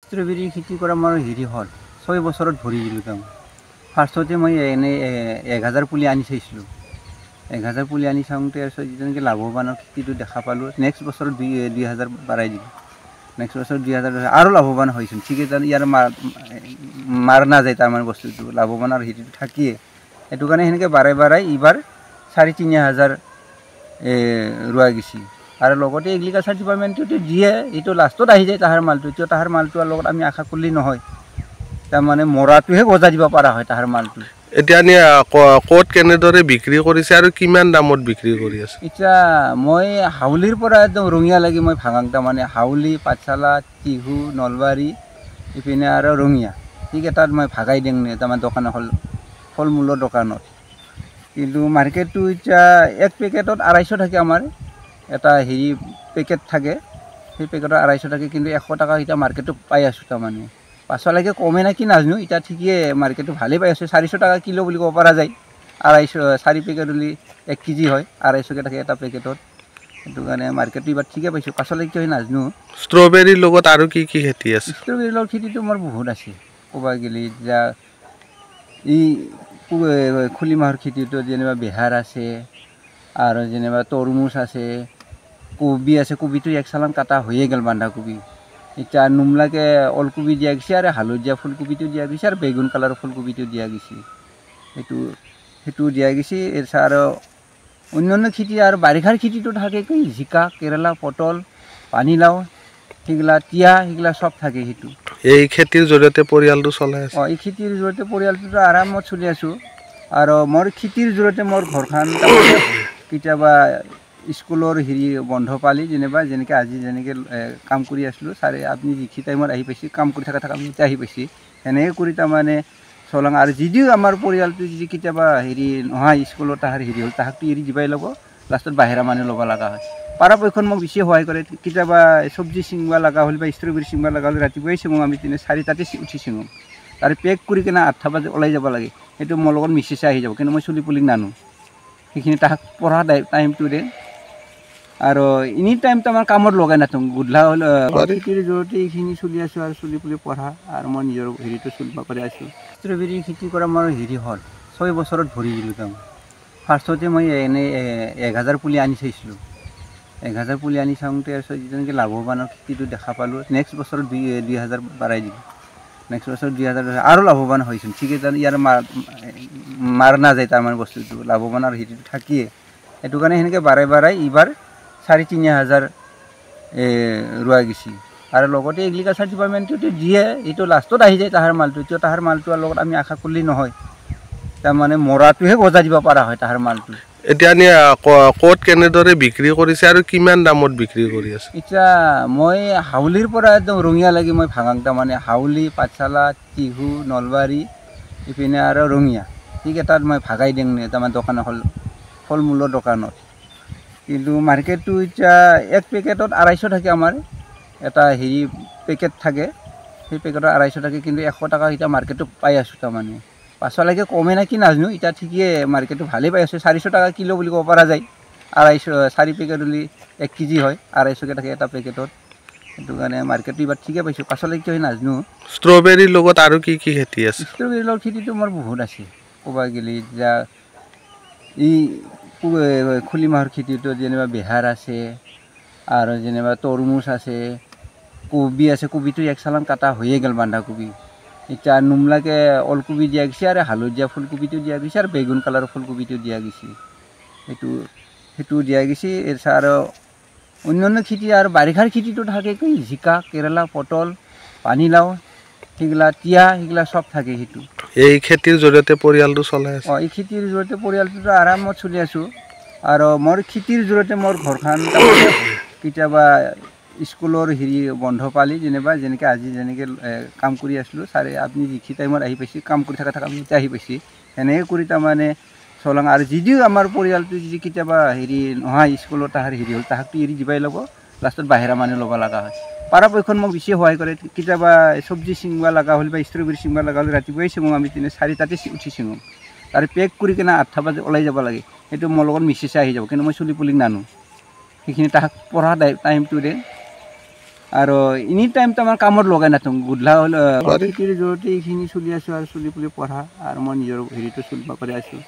Strawberry খেতি কৰা মোৰ হেৰি হ'ল 6 বছৰত ভৰি দিলোঁ তাৰমানে। ফাৰ্ষ্টতে মই এনেই 1000 পুলি আনি চাইছিলোঁ। 1000 পুলি আনি চাওঁতে যেনেকৈ লাভৱানৰ খেতিটো দেখা পালোঁ। নেক্সট বছৰত 2000 বাঢ়াই দিলোঁ। নেক্সট বছৰত 2000 আৰু লাভৱান হৈছোঁ। ঠিক আছে, ইয়াৰ মাৰ নাযায় তাৰমানে বস্তুটো, লাভৱানৰ হেৰিটো থাকিয়ে। সেইটো কাৰণে সেনেকৈ বাঢ়াই এইবাৰ 3500 ৰোৱা গৈছে। আৰু লগতে এগ্ৰিকালচাৰ ডিপাৰ্টমেণ্টটো দিয়ে, এইটো লাষ্টত আহি যায় তাহাৰ মালটো। এতিয়া তাহাৰ মালটোৰ লগত আমি আশা কৰিলেই নহয়, তাৰমানে মৰাটোহে গজাই দিব পৰা হয় তাহাৰ মালটো। এতিয়া ক'ত কেনেদৰে বিক্ৰী কৰিছে আৰু কিমান দামত বিক্ৰী কৰি আছে? এতিয়া মই হাউলিৰ পৰা একদম ৰঙিয়া লাগি মই ভাঙাং, তাৰমানে হাউলি, পাঠশালা, টিহু, নলবাৰী, ইপিনে আৰু ৰঙিয়া, সেইকেইটাত মই ভাগাই দিওঁ তাৰমানে দোকান হ'ল ফল মূলৰ দোকানত। কিন্তু মাৰ্কেটটো এতিয়া এক পেকেটত 250 থাকে। আমাৰ এটা হেৰি পেকেট থাকে, সেই পেকেটত 250 থাকে, কিন্তু 100 টকা এতিয়া মাৰ্কেটটো পাই আছোঁ। তাৰমানে পাছলৈকে কমে নেকি নাজানো, এতিয়া ঠিকেই মাৰ্কেটটো ভালেই পাই আছোঁ। 400 টকা কিলো বুলি ক'ব পৰা যায়। 4 পেকেট হ'লে 1 কেজি হয়, 250কৈ থাকে এটা পেকেটত। সেইটো কাৰণে মাৰ্কেটটো এইবাৰ ঠিকে পাইছোঁ, পাছলৈকে কিয় নাজানো। ষ্ট্ৰবেৰীৰ লগত আৰু কি কি খেতি আছে? ষ্ট্ৰবেৰীৰ লগত খেতিটো মোৰ বহুত আছে ক'ব গ'লে। এতিয়া এই খুলি মাহৰ খেতিটো যেনিবা বেহাৰ আছে, আৰু যেনিবা তৰমুজ আছে, কবি আছে। কবিটো 1 চালান কাটা হৈয়ে গ'ল, বন্ধাকবি। এতিয়া নুমলাকৈ ওলকবি দিয়া গৈছে, আৰু হালধীয়া ফুলকবিটো দিয়া গৈছে, আৰু বেগুন কালাৰৰ ফুলকবিটো দিয়া গৈছে। সেইটো দিয়া গৈছে। আৰু অন্যান্য খেতি আৰু বাৰিষাৰ খেতিটো থাকে কি জিকা, কেৰেলা, পটল, পানীলাও, সেইগিলা তিয়ঁহ, সেইগিলা চব থাকে। সেইটো এই খেতিৰ জৰিয়তে পৰিয়ালটো চলাই আছে। এই খেতিৰ জৰিয়তে পৰিয়ালটোতো আৰামত চলি আছোঁ। আৰু মোৰ খেতিৰ জৰিয়তে মোৰ ঘৰখন কেতিয়াবা স্কুলৰ হেৰি বন্ধ পালি, যেনেকৈ আজি কাম কৰি আছিলোঁ, ছাৰে আপুনি যিখিনি টাইমত আহি পাইছে, কাম কৰি থকা এতিয়া আহি পাইছে, সেনেকৈ কৰি তাৰমানে চলাং। আৰু যদিও আমাৰ পৰিয়ালটো যদি কেতিয়াবা হেৰি নহয়, স্কুলত তাহাৰ হেৰি হ'ল, তাহাকতো এৰি দিবই ল'ব, লাষ্টত বাহিৰা মানুহ ল'ব লগা হয়। পৰাপক্ষত মোক বেছি সহায় কৰে। কেতিয়াবা চব্জি ছিঙিব লগা হ'ল বা ষ্ট্ৰবেৰী ছিঙিব লগা হ'লে ৰাতিপুৱাই ছিঙোঁ। আমি 4টাতে উঠি ছিঙোঁ, আৰু পেক কৰি কিনে 8টা বজাত ওলাই যাব লাগে। সেইটো মোৰ লগত মিছেছে আহি যাব, কিন্তু মই চুলি পুলি নানো। সেইখিনি তাহাক পঢ়া টাইমটোৰে আৰু এনি টাইমটো আমাৰ কামত লগাই নাথাকোঁ। গধূলা হ'ল খেতিৰ জৰিয়তে এইখিনি চলি আছোঁ, আৰু চলি পুলি পঢ়া আৰু মই নিজৰ হেৰিটো চলিব কৰি আছোঁ। ষ্ট্ৰবেৰী খেতি কৰা মোৰ হেৰি হ'ল 6 বছৰত ভৰি দিলোঁ তাৰমানে। ফাৰ্ষ্টতে মই এনেই 1000 পুলি আনি চাইছিলোঁ। 1000 পুলি আনি চাওঁতে যেনেকৈ লাভৱানৰ খেতিটো দেখা পালোঁ। নেক্সট বছৰত 2000 বাঢ়াই দিলোঁ। নেক্সট বছৰত 2000 আৰু লাভৱান হৈছোঁ। ঠিক আছে, ইয়াৰ মাৰ নাযায় তাৰমানে বস্তুটো, লাভৱানৰ হেৰিটো থাকিয়ে। সেইটো কাৰণে সেনেকৈ বাঢ়াই এইবাৰ 3500 ৰোৱা গৈছে। আৰু লগতে এগ্ৰিকালচাৰ ডিপাৰ্টমেণ্টটো দিয়ে, এইটো লাষ্টত আহি যায় তাহাৰ মালটো। এতিয়া তাহাৰ মালটোৰ লগত আমি আশা কৰিলেই নহয়, তাৰমানে মৰাটোহে গজাই দিব পৰা হয় তাহাৰ মালটো। এতিয়া ক'ত কেনেদৰে বিক্ৰী কৰিছে আৰু কিমান দামত বিক্ৰী কৰি আছে? এতিয়া মই হাউলিৰ পৰা একদম ৰঙিয়া লাগি মই ভাঙাং, তাৰমানে হাউলি, পাঠশালা, টিহু, নলবাৰী, ইপিনে আৰু ৰঙিয়া, সেইকেইটাত মই ভাগাই দিওঁ তাৰমানে দোকান হ'ল ফল মূলৰ দোকানত। কিন্তু মাৰ্কেটটো এতিয়া এক পেকেটত 250 থাকে। আমাৰ এটা হেৰি পেকেট থাকে, সেই পেকেটত 250 থাকে, কিন্তু 100 টকা এতিয়া মাৰ্কেটটো পাই আছোঁ। তাৰমানে পাছলৈকে কমে নেকি নাজানো, এতিয়া ঠিকেই মাৰ্কেটটো ভালেই পাই আছোঁ। 400 টকা কিলো বুলি ক'ব পৰা যায়। 4 পেকেট হ'লে 1 কেজি হয়, 250কৈ থাকে এটা পেকেটত। সেইটো কাৰণে মাৰ্কেটটো এইবাৰ ঠিকে পাইছোঁ, পাছলৈকে কিয় নাজানো। ষ্ট্ৰবেৰীৰ লগত আৰু কি কি খেতি আছে? ষ্ট্ৰবেৰীৰ লগত খেতিটো মোৰ বহুত আছে ক'ব গ'লে। এতিয়া এই খুলি মাহৰ খেতিটো যেনিবা বেহাৰ আছে, আৰু যেনিবা তৰমুজ আছে, কবি আছে। কবিটো 1 চালান কাটা হৈয়ে গ'ল, বন্ধাকবি। এতিয়া নুমলাকৈ ওলকবি দিয়া গৈছে, আৰু হালধীয়া ফুলকবিটো দিয়া গৈছে, আৰু বেগুন কালাৰৰ ফুলকবিটো দিয়া গৈছে। সেইটো দিয়া গৈছে। আৰু অন্যান্য খেতি আৰু বাৰিষাৰ খেতিটো থাকে কি জিকা, কেৰেলা, পটল, পানীলাও, সেইগিলা তিয়ঁহ, সেইগিলা চব থাকে। সেইটো এই খেতিৰ জৰিয়তে পৰিয়ালটো চলাই আছে। এই খেতিৰ জৰিয়তে পৰিয়ালটোতো আৰামত চলি আছোঁ। আৰু মোৰ খেতিৰ জৰিয়তে মোৰ ঘৰখন কেতিয়াবা স্কুলৰ হেৰি বন্ধ পালি, যেনেকৈ আজি কাম কৰি আছিলোঁ, ছাৰে আপুনি যিখিনি টাইমত আহি পাইছে, কাম কৰি থকা এতিয়া আহি পাইছে, সেনেকৈ কৰি তাৰমানে চলাং। আৰু যদিও আমাৰ পৰিয়ালটো যদি কেতিয়াবা হেৰি নহয়, স্কুলত তাহাৰ হেৰি হ'ল, তাহাকতো এৰি দিবই ল'ব, লাষ্টত বাহিৰা মানুহ ল'ব লগা হয়। পৰাপক্ষত মোক বেছি সহায় কৰে। কেতিয়াবা চব্জি ছিঙিব লগা হ'ল বা ষ্ট্ৰবেৰী ছিঙিব লগা হ'লে ৰাতিপুৱাই ছিঙোঁ। আমি 4টাতে উঠি ছিঙোঁ, আৰু পেক কৰি কিনে 8টা বজাত ওলাই যাব লাগে। সেইটো মোৰ লগত মিছেছে আহি যাব, কিন্তু মই চুলি পুলি নানো। সেইখিনি তাহাক পঢ়া টাইমটোৰে আৰু এনি টাইম তো আমাৰ কামত লগাই নাথাকোঁ গধূলা হ'লে খেতিৰ জৰিয়তে এইখিনি চলি আছোঁ আৰু চলি পুলি পঢ়া আৰু মই নিজৰ হেৰিটো চলিব কৰি আছোঁ